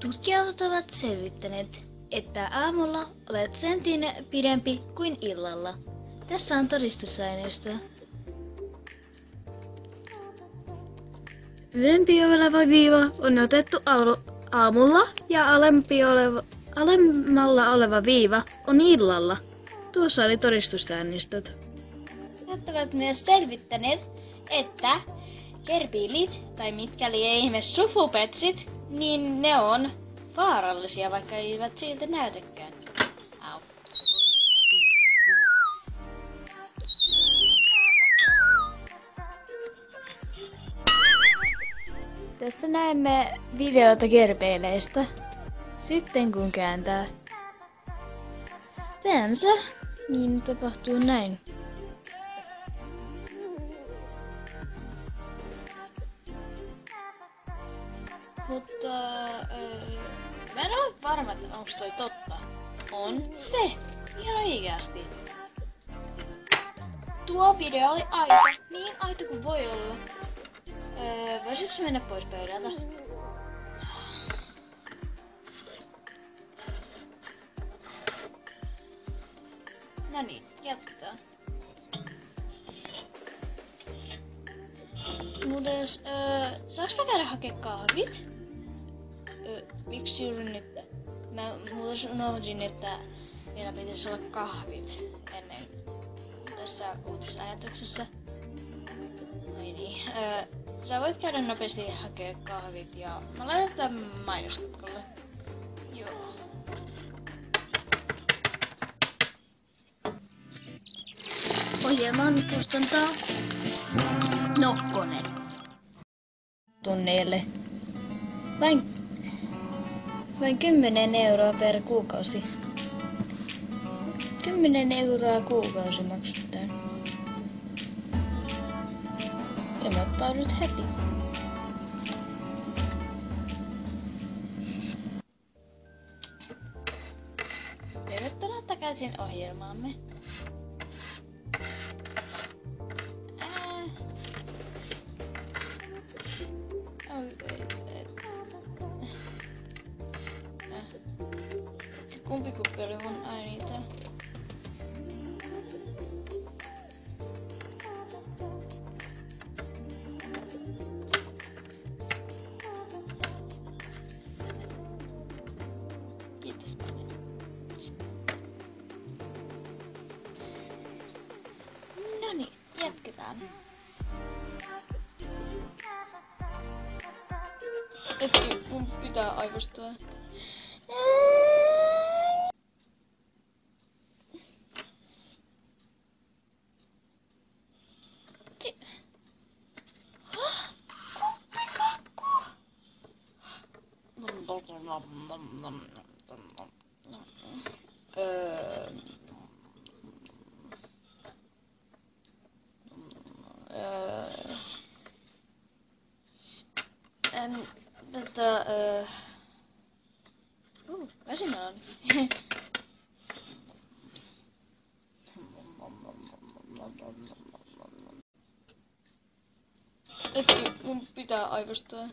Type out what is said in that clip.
Tutkijat ovat selvittäneet, että aamulla olet sentin pidempi kuin illalla. Tässä on todistusaineistoa. Ylempi oleva viiva on otettu aamulla ja alemmalla oleva viiva on illalla. Tuossa oli todistusaineistot. Tutkijat ovat myös selvittäneet, että gerbiilit, tai mitkä ei ihmeessä sufupetsit, niin ne on vaarallisia, vaikka eivät siltä näytäkään. Au. Tässä näemme videota gerbeileistä. Sitten kun kääntää päänsä, niin tapahtuu näin. Mutta mä en ole varma, että onko toi totta. On se. Ihan oikeasti. Tuo video oli aito. Niin aito kuin voi olla. Voisiko se mennä pois pöydältä? No niin, jatketaan. Muuten, saaks mä käydä hakea kahvit? Miksi juuri nyt? Mä muuten unohdin, että meillä pitäisi olla kahvit ennen tässä uutislähetyksessä. Ai niin. Sä voit käydä nopeasti hakea kahvit ja mä laitan tämän mainoskatkolle. Joo. Ohjelman kustantaa Nokkonen. Tunneille. Vain 10 euroa per kuukausi. 10 euroa kuukausi maksetaan. Ilmoittaudut heti. Tervetuloa takaisin ohjelmaamme. Kumpi kuppi oli mun aineita? Kiitos paljon. Noniin, jatketaan. Hetki, mun pitää aivostua. Väsimään. Hetki, mun pitää aivostua.